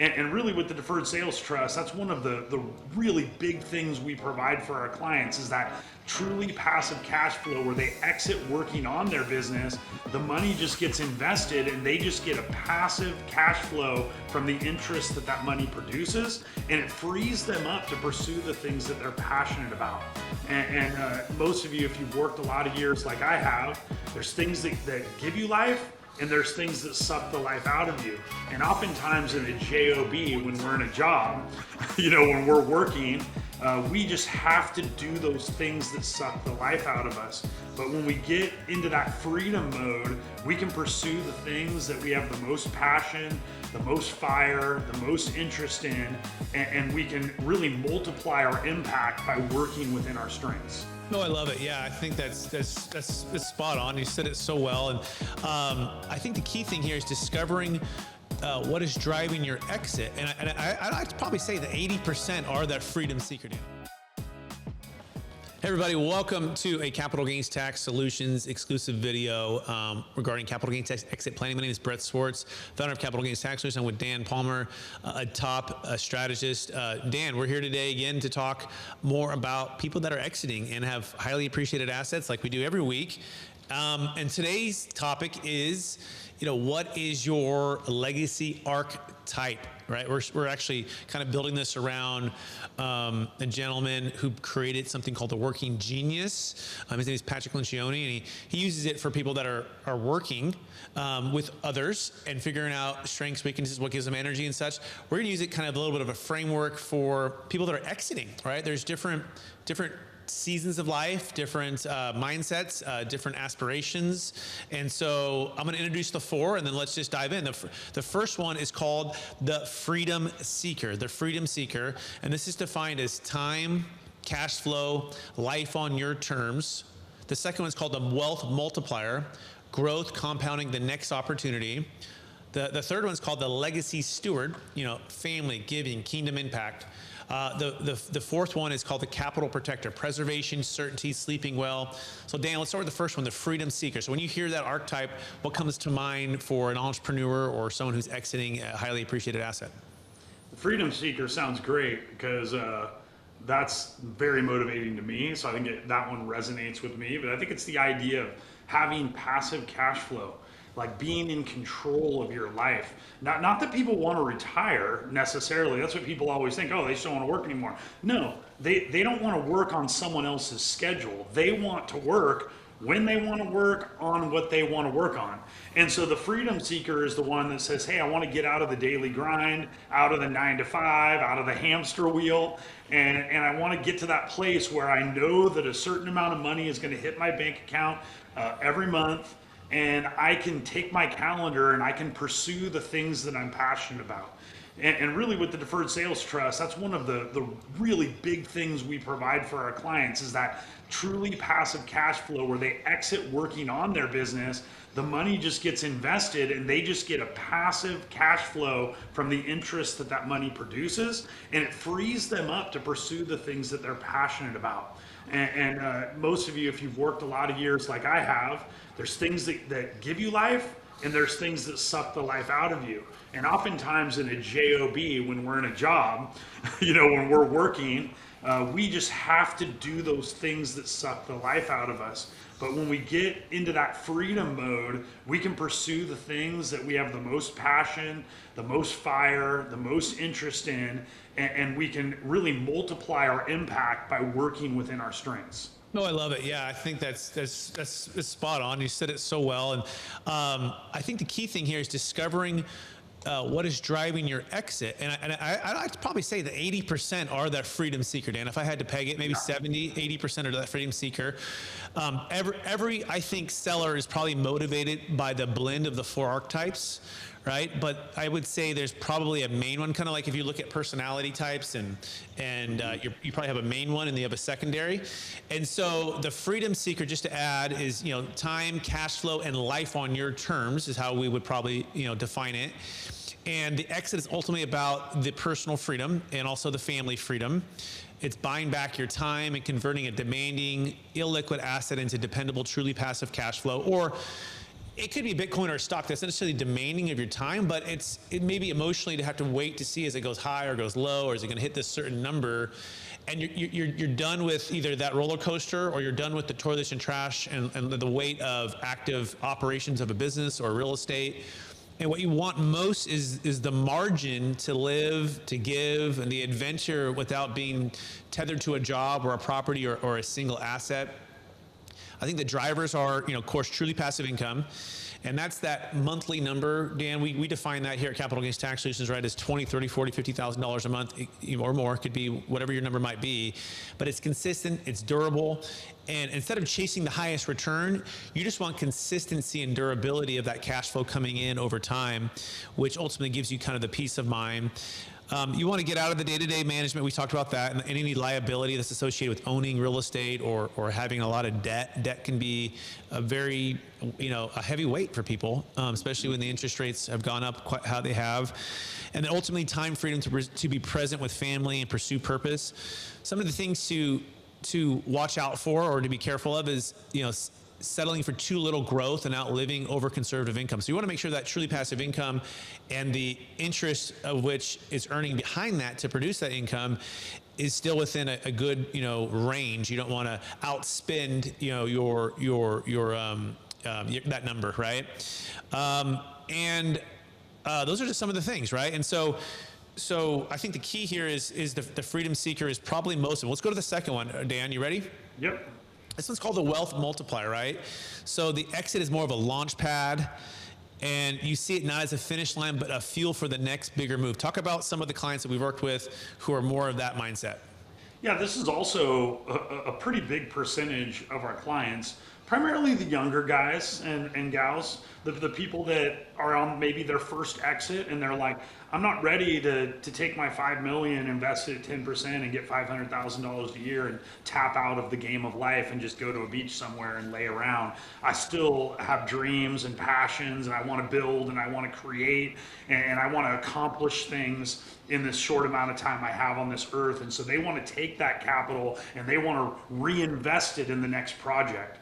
And really with the Deferred Sales Trust, that's one of the really big things we provide for our clients is that truly passive cash flow where they exit working on their business, the money just gets invested and they just get a passive cash flow from the interest that that money produces, and it frees them up to pursue the things that they're passionate about. And most of you, if you've worked a lot of years like I have, there's things that give you life, and there's things that suck the life out of you. And oftentimes in a job, when we're in a job, when we're working, we just have to do those things that suck the life out of us. But when we get into that freedom mode, we can pursue the things that we have the most passion, the most fire, the most interest in, and we can really multiply our impact by working within our strengths. No, I love it. Yeah, I think that's spot on. You said it so well. And I think the key thing here is discovering what is driving your exit. And I'd like to probably say that 80% are that freedom seeker, Dan. Hey everybody, welcome to a Capital Gains Tax Solutions exclusive video regarding capital gains tax exit planning. My name is Brett Swarts, founder of Capital Gains Tax Solutions. I'm with Dan Palmer, a top strategist. Dan, we're here today again to talk more about people that are exiting and have highly appreciated assets like we do every week. And today's topic is, what is your legacy archetype, right? We're actually kind of building this around a gentleman who created something called the Working Genius. His name is Patrick Lencioni, and he uses it for people that are working with others and figuring out strengths, weaknesses, what gives them energy and such. We're gonna use it kind of a little bit of a framework for people that are exiting, right? There's different seasons of life, different mindsets, different aspirations. And so I'm going to introduce the four, and then let's just dive in. The first one is called the Freedom Seeker. The Freedom Seeker, and this is defined as time, cash flow, life on your terms. The second one is called the Wealth Multiplier, growth compounding the next opportunity. The third one is called the Legacy Steward, family, giving, kingdom impact. The fourth one is called the Capital Protector, preservation, certainty, sleeping well. So Dan, let's start with the first one, the Freedom Seeker. So when you hear that archetype, what comes to mind for an entrepreneur or someone who's exiting a highly appreciated asset? The Freedom Seeker sounds great because that's very motivating to me. So I think that one resonates with me, but I think it's the idea of having passive cash flow, like being in control of your life. Not that people want to retire necessarily. That's what people always think. Oh, they just don't want to work anymore. No, they don't want to work on someone else's schedule. They want to work when they want to work on what they want to work on. And so the Freedom Seeker is the one that says, hey, I want to get out of the daily grind, out of the 9 to 5, out of the hamster wheel. And I want to get to that place where I know that a certain amount of money is going to hit my bank account every month. And I can take my calendar and I can pursue the things that I'm passionate about. And really with the Deferred Sales Trust, that's one of the really big things we provide for our clients is that truly passive cash flow where they exit working on their business, the money just gets invested and they just get a passive cash flow from the interest that that money produces, and it frees them up to pursue the things that they're passionate about. And most of you, if you've worked a lot of years like I have, there's things that give you life, and there's things that suck the life out of you. And oftentimes in a job, when we're in a job, when we're working, we just have to do those things that suck the life out of us. But when we get into that freedom mode, we can pursue the things that we have the most passion, the most fire, the most interest in, and we can really multiply our impact by working within our strengths. No, I love it. Yeah, I think that's spot on. You said it so well. And I think the key thing here is discovering what is driving your exit. And I'd like to probably say that 80% are that freedom seeker, Dan. If I had to peg it, maybe 70, 80% are that freedom seeker. Every, I think, seller is probably motivated by the blend of the four archetypes, right? But I would say there's probably a main one, kind of like if you look at personality types and you probably have a main one and you have a secondary. And so the freedom seeker, just to add, is, time, cash flow, and life on your terms is how we would probably, define it. And the exit is ultimately about the personal freedom and also the family freedom. It's buying back your time and converting a demanding, illiquid asset into dependable, truly passive cash flow. Or It could be Bitcoin or stock that's not necessarily demanding of your time, but it may be emotionally to have to wait to see as it goes high or goes low, or is it going to hit this certain number, and you're done with either that roller coaster, or you're done with the toilets and trash and the weight of active operations of a business or real estate. And what you want most is the margin to live, to give, and the adventure without being tethered to a job or a property or a single asset. I think the drivers are, of course, truly passive income. And that's that monthly number, Dan. We define that here at Capital Gains Tax Solutions, right, as $20,000, $30,000, $40,000, $50,000 a month or more. It could be whatever your number might be. But it's consistent, it's durable. And instead of chasing the highest return, you just want consistency and durability of that cash flow coming in over time, which ultimately gives you kind of the peace of mind. You want to get out of the day-to-day management. We talked about that, and any liability that's associated with owning real estate or having a lot of debt. Debt can be a very, a heavy weight for people, especially when the interest rates have gone up quite how they have. And then ultimately, time freedom to be present with family and pursue purpose. Some of the things to watch out for or to be careful of is, settling for too little growth and outliving over conservative income. So you want to make sure that truly passive income and the interest of which is earning behind that to produce that income is still within a good, range. You don't want to outspend, that number, right? Those are just some of the things, right? And so I think the key here is the freedom seeker is probably most of them. Let's go to the second one. Dan, you ready? Yep. This one's called the wealth multiplier, right? So the exit is more of a launch pad, and you see it not as a finish line, but a fuel for the next bigger move. Talk about some of the clients that we've worked with who are more of that mindset. Yeah, this is also a pretty big percentage of our clients, primarily the younger guys and gals, the people that are on maybe their first exit, and they're like, I'm not ready to take my $5 million, invest it at 10% and get $500,000 a year and tap out of the game of life and just go to a beach somewhere and lay around. I still have dreams and passions, and I want to build and I want to create and I want to accomplish things in this short amount of time I have on this earth. And so they want to take that capital and they want to reinvest it in the next project.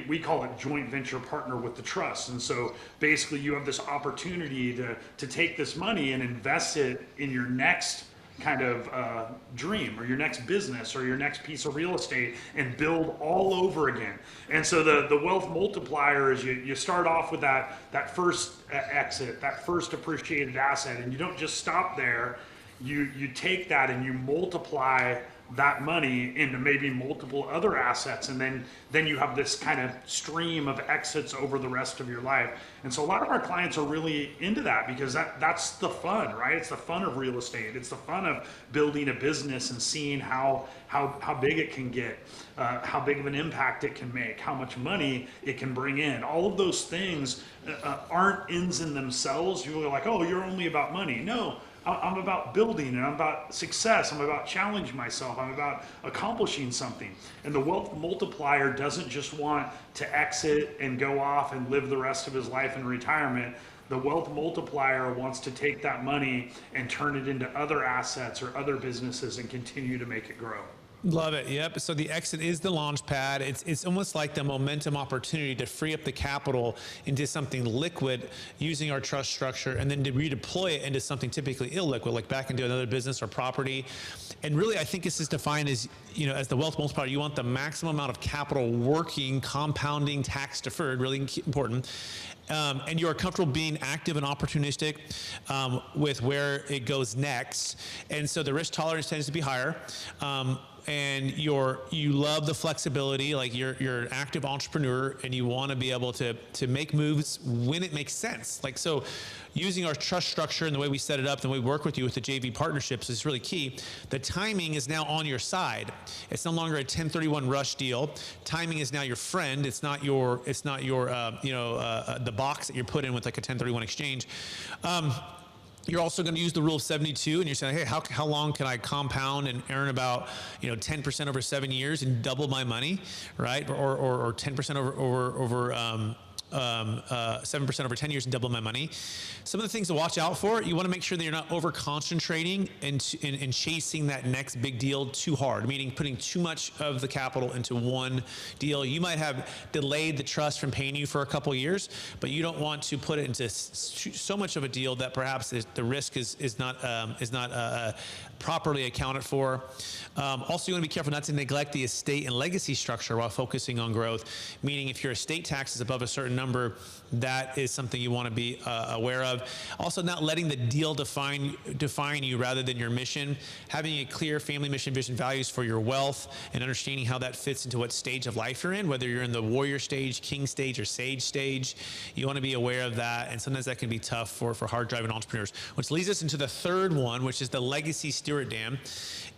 We call it joint venture partner with the trust. And so basically you have this opportunity to take this money and invest it in your next kind of dream or your next business or your next piece of real estate and build all over again. And so the wealth multiplier is you start off with that first exit, that first appreciated asset, and you don't just stop there. You take that and you multiply that money into maybe multiple other assets, and then you have this kind of stream of exits over the rest of your life. And so a lot of our clients are really into that because that's the fun, right? It's the fun of real estate. It's the fun of building a business and seeing how big it can get, how big of an impact it can make, how much money it can bring in. All of those things aren't ends in themselves. You're like, oh, you're only about money. No. I'm about building, and I'm about success. I'm about challenging myself. I'm about accomplishing something. And the wealth multiplier doesn't just want to exit and go off and live the rest of his life in retirement. The wealth multiplier wants to take that money and turn it into other assets or other businesses and continue to make it grow. Love it. Yep. So the exit is the launch pad. It's almost like the momentum opportunity to free up the capital into something liquid using our trust structure, and then to redeploy it into something typically illiquid, like back into another business or property. And really, I think this is defined as, as the wealth multiplier. You want the maximum amount of capital working, compounding, tax deferred, really important. And you are comfortable being active and opportunistic with where it goes next. And so the risk tolerance tends to be higher. And you love the flexibility, like you're an active entrepreneur and you want to be able to make moves when it makes sense. Like, so using our trust structure and the way we set it up, the way we work with you with the JV partnerships is really key. The timing is now on your side. It's no longer a 1031 rush deal. Timing is now your friend. It's not your the box that you're put in with like a 1031 exchange. You're also going to use the rule of 72, and you're saying, hey, how long can I compound and earn about 10% over 7 years and double my money, right? Or 10% 7% over 10 years and double my money. Some of the things to watch out for, you want to make sure that you're not over concentrating and chasing that next big deal too hard, meaning putting too much of the capital into one deal. You might have delayed the trust from paying you for a couple years, but you don't want to put it into so much of a deal that perhaps the risk is not properly accounted for. Also, you want to be careful not to neglect the estate and legacy structure while focusing on growth, meaning if your estate tax is above a certain number, that is something you want to be aware of. Also, not letting the deal define you rather than your mission. Having a clear family mission, vision, values for your wealth, and understanding how that fits into what stage of life you're in, whether you're in the warrior stage, king stage, or sage stage. You want to be aware of that, and sometimes that can be tough for hard-driving entrepreneurs. Which leads us into the third one, which is the legacy steward dam.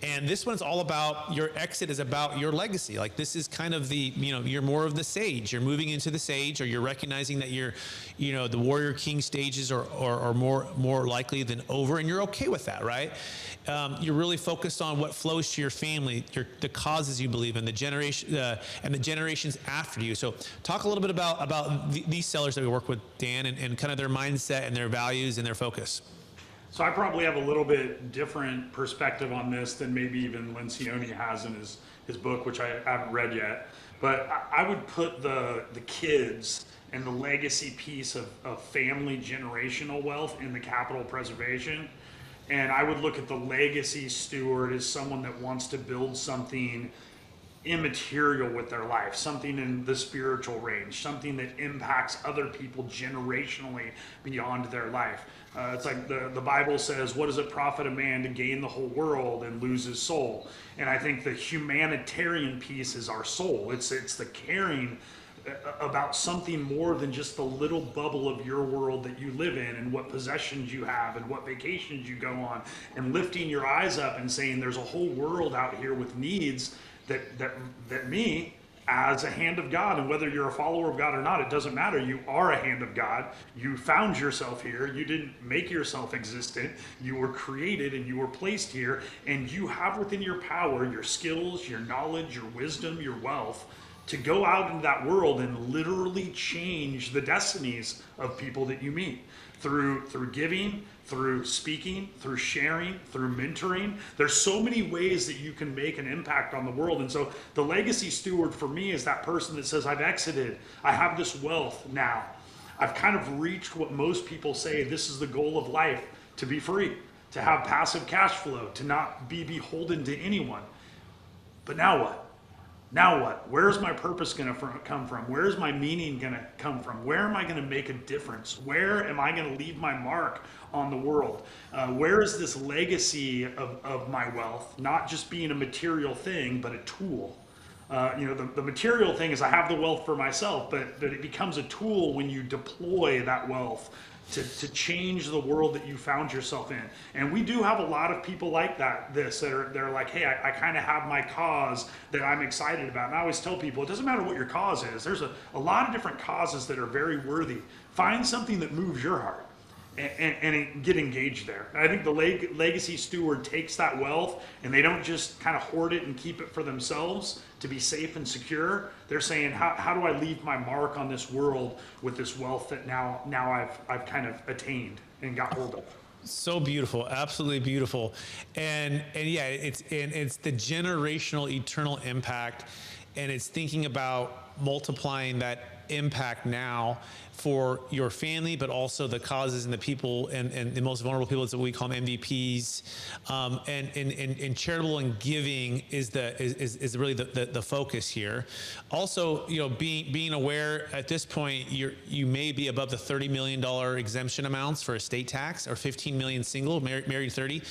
And this one's all about your exit is about your legacy. Like, this is kind of the, you're more of the sage. You're moving into the sage, or you're recognizing that you're, the warrior king stages are more likely than over, and you're okay with that, right? You're really focused on what flows to your family, the causes you believe in, the generation and the generations after you. So talk a little bit about these sellers that we work with, Dan, and kind of their mindset and their values and their focus. So I probably have a little bit different perspective on this than maybe even Lencioni has in his book, which I haven't read yet. But I would put the kids and the legacy piece of family generational wealth in the capital preservation. And I would look at the legacy steward as someone that wants to build something immaterial with their life, something in the spiritual range, something that impacts other people generationally beyond their life. It's like the Bible says, what does it profit a man to gain the whole world and lose his soul? And I think the humanitarian piece is our soul. It's the caring about something more than just the little bubble of your world that you live in, and what possessions you have and what vacations you go on, and lifting your eyes up and saying there's a whole world out here with needs that me, as a hand of God, and whether you're a follower of God or not, it doesn't matter. You are a hand of God. You found yourself here. You didn't make yourself existent. You were created and you were placed here, and you have within your power your skills, your knowledge, your wisdom, your wealth to go out into that world and literally change the destinies of people that you meet through giving, through speaking, through sharing, through mentoring. There's so many ways that you can make an impact on the world. And so the legacy steward for me is that person that says, I've exited, I have this wealth now. I've kind of reached what most people say, this is the goal of life, to be free, to have passive cash flow, to not be beholden to anyone. But now what? Now what? Where's my purpose going to come from? Where's my meaning going to come from? Where am I going to make a difference? Where am I going to leave my mark on the world? Where is this legacy of my wealth not just being a material thing, but a tool? The material thing is I have the wealth for myself, but it becomes a tool when you deploy that wealth to change the world that you found yourself in. And we do have a lot of people like they're like, hey, I kind of have my cause that I'm excited about. And I always tell people, it doesn't matter what your cause is. There's a lot of different causes that are very worthy. Find something that moves your heart and get engaged there. And I think the legacy steward takes that wealth, and they don't just kind of hoard it and keep it for themselves to be safe and secure. They're saying, how do I leave my mark on this world with this wealth that now I've kind of attained and got hold of? So beautiful, absolutely beautiful. And yeah, it's the generational eternal impact, and it's thinking about multiplying that impact now for your family, but also the causes and the people and the most vulnerable people, is what we call them MVPs. And charitable and giving is really the focus here. Also, being aware at this point, you may be above the $30 million exemption amounts for estate tax, or 15 million single, married 30,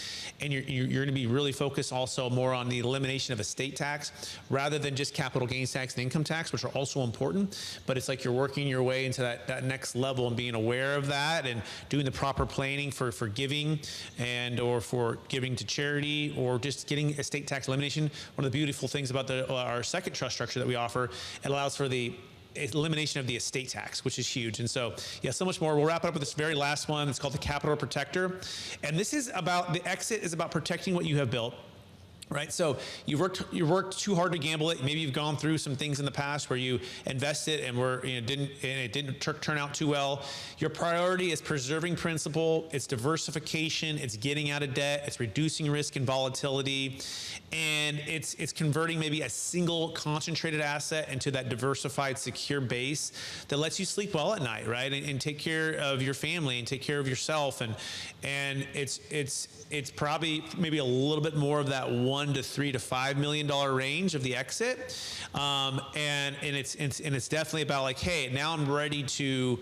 and you're going to be really focused also more on the elimination of estate tax rather than just capital gains tax and income tax, which are also important. But it's like you're working your way into that next level and being aware of that and doing the proper planning for giving or for giving to charity, or just getting estate tax elimination. One of the beautiful things about our second trust structure that we offer, it allows for the elimination of the estate tax, which is huge. And so, yeah, so much more. We'll wrap it up with this very last one. It's called the Capital Protector. And this is about, the exit is about protecting what you have built. Right, so you've worked too hard to gamble it. Maybe you've gone through some things in the past where you invested and it didn't turn out too well. Your priority is preserving principal. It's diversification. It's getting out of debt. It's reducing risk and volatility, and it's converting maybe a single concentrated asset into that diversified, secure base that lets you sleep well at night, right, and take care of your family and take care of yourself, and it's probably maybe a little bit more of that $1 to $3 to $5 million range of the exit, and it's definitely about like, hey, now I'm ready to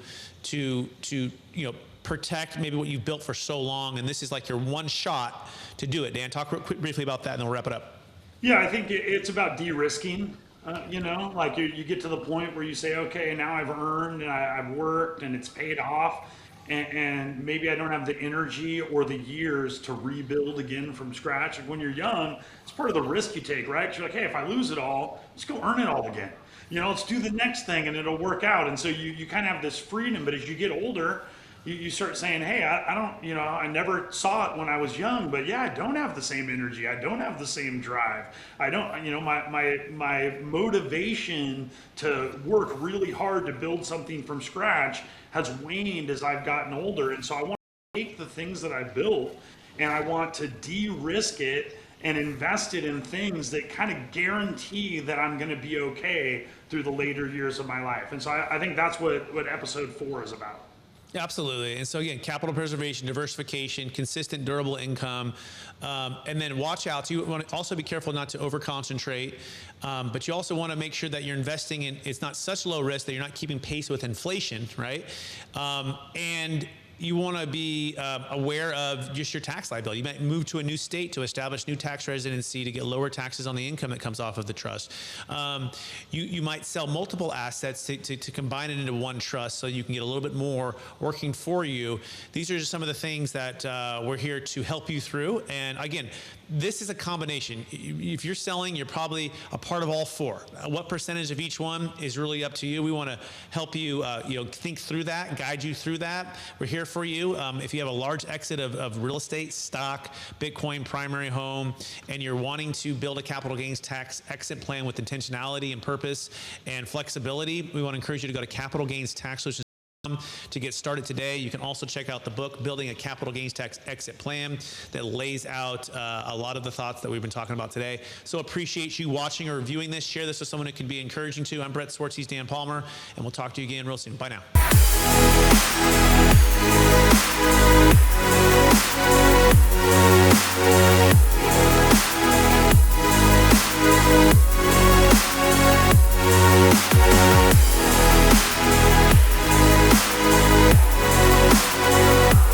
protect maybe what you've built for so long, and this is like your one shot to do it. Dan, talk briefly about that, and then we'll wrap it up. Yeah, I think it's about de-risking. Like you get to the point where you say, okay, now I've earned and I've worked and it's paid off. And maybe I don't have the energy or the years to rebuild again from scratch. And when you're young, it's part of the risk you take, right? 'Cause you're like, hey, if I lose it all, let's go earn it all again. Let's do the next thing and it'll work out. And so you kind of have this freedom. But as you get older, you start saying, hey, I don't, I never saw it when I was young, but yeah, I don't have the same energy. I don't have the same drive. I don't, my motivation to work really hard to build something from scratch has waned as I've gotten older. And so I want to take the things that I built and I want to de-risk it and invest it in things that kind of guarantee that I'm going to be okay through the later years of my life. And so I think that's what episode 4 is about. Absolutely. And so again, capital preservation, diversification, consistent, durable income, and then watch out. So you want to also be careful not to over-concentrate, but you also want to make sure that you're investing in, it's not such low risk that you're not keeping pace with inflation, right? And you want to be aware of just your tax liability. You might move to a new state to establish new tax residency to get lower taxes on the income that comes off of the trust. You might sell multiple assets to combine it into one trust so you can get a little bit more working for you. These are just some of the things that we're here to help you through. And again, this is a combination. If you're selling, you're probably a part of all 4. What percentage of each one is really up to you. We want to help you, think through that, guide you through that. We're here for you. If you have a large exit of real estate, stock, Bitcoin, primary home, and you're wanting to build a capital gains tax exit plan with intentionality and purpose and flexibility, we want to encourage you to go to capitalgainstaxsolutions to get started today. You can also check out the book, Building a Capital Gains Tax Exit Plan, that lays out a lot of the thoughts that we've been talking about today. So appreciate you watching or reviewing this. Share this with someone it could be encouraging to. I'm Brett Swarts, he's Dan Palmer, and we'll talk to you again real soon. Bye now.